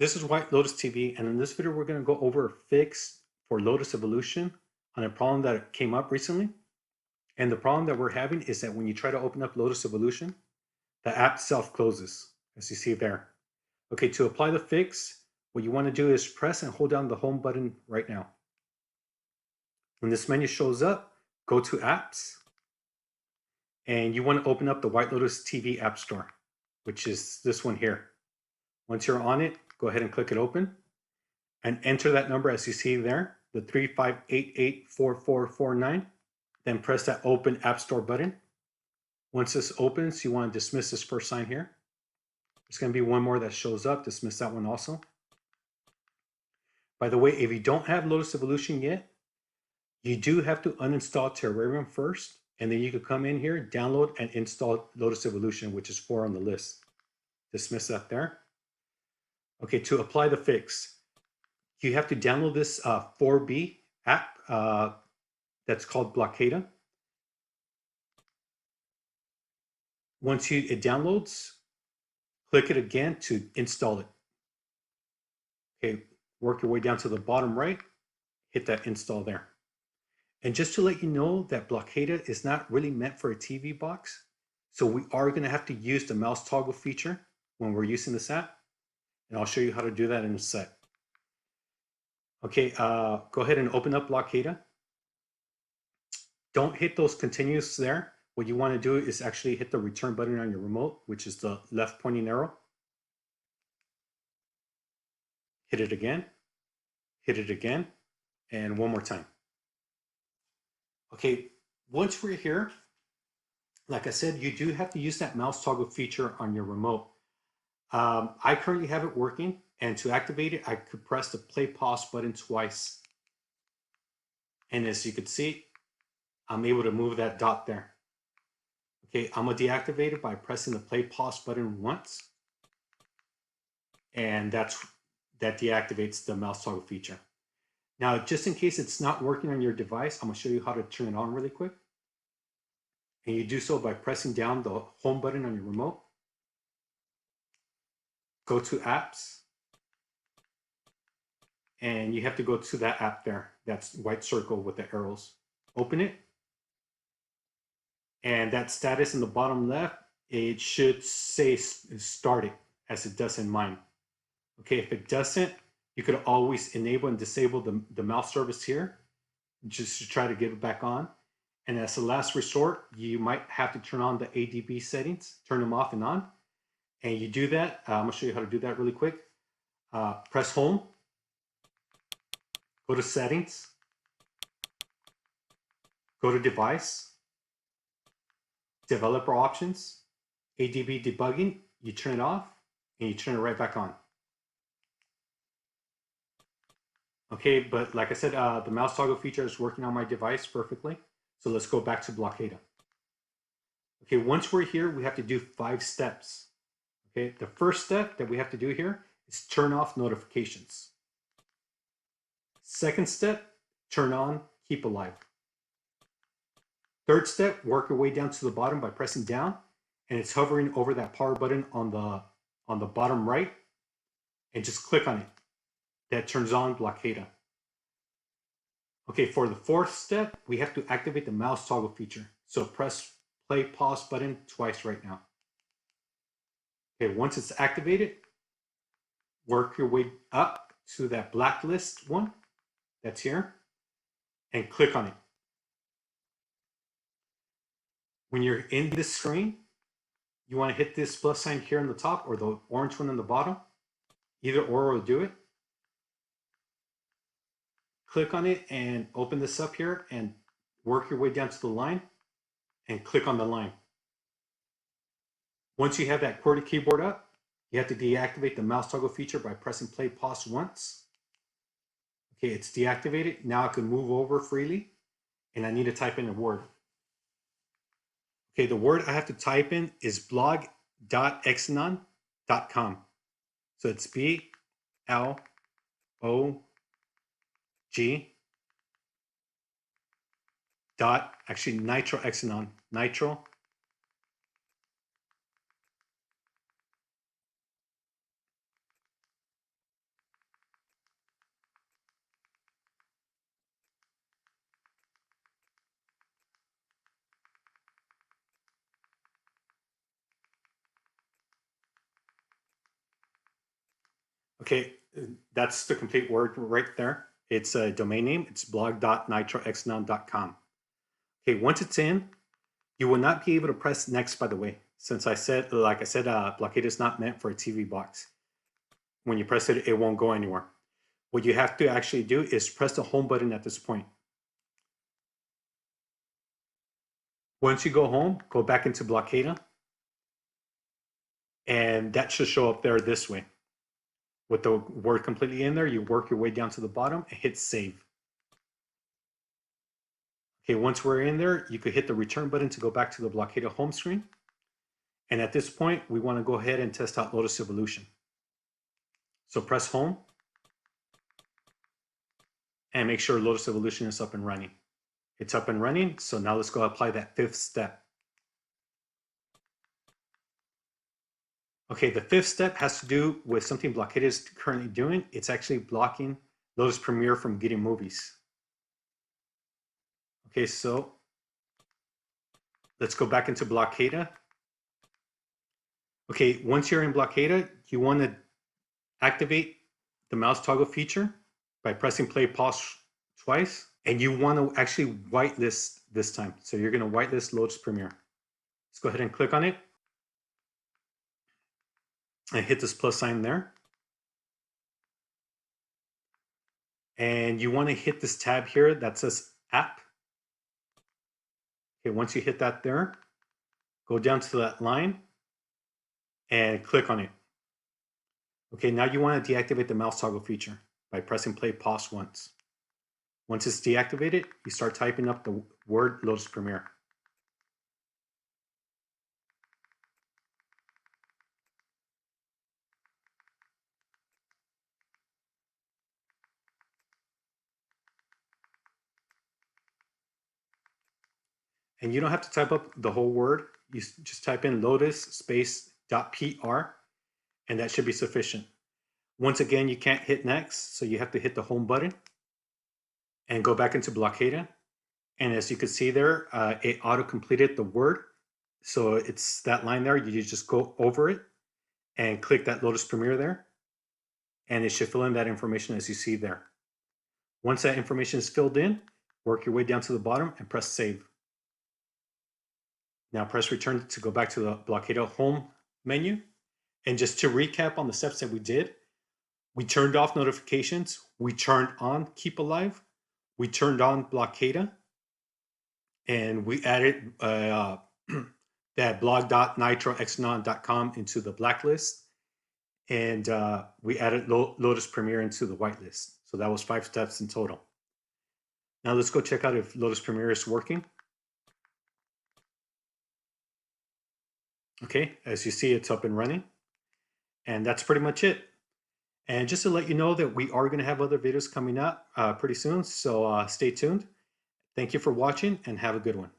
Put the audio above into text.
This is White Lotus TV, and in this video, we're going to go over a fix for Lotus Evolution on a problem that came up recently. And the problem that we're having is that when you try to open up Lotus Evolution, the app self-closes, as you see there. Okay, to apply the fix, what you want to do is press and hold down the home button right now. When this menu shows up, go to Apps, and you want to open up the White Lotus TV App Store, which is this one here. Once you're on it, go ahead and click it open and enter that number as you see there, the 35884449. Then press that Open App Store button. Once this opens, you want to dismiss this first sign here. There's going to be one more that shows up. Dismiss that one also. By the way, if you don't have Lotus Evolution yet, you do have to uninstall Terrarium first, and then you can come in here, download and install Lotus Evolution, which is 4 on the list. Dismiss that there. Okay, to apply the fix, you have to download this 4B app that's called Blockada. Once it downloads, click it again to install it. Okay, work your way down to the bottom right, hit that install there. And just to let you know that Blockada is not really meant for a TV box, so we are going to have to use the mouse toggle feature when we're using this app, and I'll show you how to do that in a sec. Okay, go ahead and open up Blockada. Don't hit those continues there. What you want to do is actually hit the return button on your remote, which is the left pointing arrow. Hit it again, and one more time. Okay, once we're here, like I said, you do have to use that mouse toggle feature on your remote. I currently have it working, and to activate it, I could press the play pause button twice. And as you can see, I'm able to move that dot there. Okay, I'm gonna deactivate it by pressing the play pause button once. And that deactivates the mouse toggle feature. Now, just in case it's not working on your device, I'm gonna show you how to turn it on really quick. And you do so by pressing down the home button on your remote. Go to Apps. And you have to go to that app there. That's white circle with the arrows. Open it. And that status in the bottom left, it should say started as it does in mine. Okay, if it doesn't, you could always enable and disable the mouse service here just to try to get it back on. And as a last resort, you might have to turn on the ADB settings, turn them off and on. And you do that. I'm gonna show you how to do that really quick. Press home, go to settings, go to device, developer options, ADB debugging, you turn it off and you turn it right back on. Okay, but like I said, the mouse toggle feature is working on my device perfectly. So let's go back to Blockada. Okay, once we're here, we have to do 5 steps. Okay, the first step that we have to do here is turn off notifications. Second step, turn on keep alive. Third step, work your way down to the bottom by pressing down, and it's hovering over that power button on the bottom right, and just click on it. That turns on Blockada. Okay, for the fourth step, we have to activate the mouse toggle feature. So press play pause button twice right now. Okay, once it's activated, work your way up to that blacklist one that's here and click on it. When you're in this screen, you want to hit this plus sign here on the top or the orange one on the bottom. Either or will do it. Click on it and open this up here and work your way down to the line and click on the line. Once you have that QWERTY keyboard up, you have to deactivate the mouse toggle feature by pressing play pause once. Okay, it's deactivated. Now I can move over freely and I need to type in a word. Okay, the word I have to type in is blog.exanon.com. So it's BLOG dot, actually Nitro Exanon, Nitro Okay, that's the complete word right there. It's a domain name. It's blog.nitroxnon.com. Okay, once it's in, you will not be able to press next, by the way, since like I said, blockade is not meant for a TV box. When you press it, it won't go anywhere. What you have to actually do is press the home button at this point. Once you go home, go back into Blockada, and that should show up there this way. With the word completely in there, you work your way down to the bottom and hit save. Okay, once we're in there, you could hit the return button to go back to the Blockada home screen. And at this point, we want to go ahead and test out Lotus Evolution. So press home and make sure Lotus Evolution is up and running. It's up and running, so now let's go apply that 5th step. Okay, the 5th step has to do with something Blockada is currently doing. It's actually blocking Lotus Premiere from getting movies. Okay, so let's go back into Blockada. Okay, once you're in Blockada, you want to activate the mouse toggle feature by pressing play pause twice, and you want to actually whitelist this time. So you're going to whitelist Lotus Premiere. Let's go ahead and click on it and hit this plus sign there. And you want to hit this tab here that says app. Okay, once you hit that there, go down to that line and click on it. Okay, now you want to deactivate the mouse toggle feature by pressing play pause once. Once it's deactivated, you start typing up the word Lotus Premiere. And you don't have to type up the whole word. You just type in Lotus space .pr, and that should be sufficient. Once again, you can't hit next, so you have to hit the home button and go back into Blockada. And as you can see there, it auto-completed the word. So it's that line there. You just go over it and click that Lotus Premiere there, and it should fill in that information as you see there. Once that information is filled in, work your way down to the bottom and press save. Now press return to go back to the Blockada home menu. And just to recap on the steps that we did, we turned off notifications, we turned on Keep Alive, we turned on Blockada, and we added that blog.nitroxnon.com into the blacklist, and we added Lotus Premiere into the whitelist. So that was 5 steps in total. Now let's go check out if Lotus Premiere is working. Okay, as you see, it's up and running. And that's pretty much it. And just to let you know that we are going to have other videos coming up pretty soon, so stay tuned. Thank you for watching and have a good one.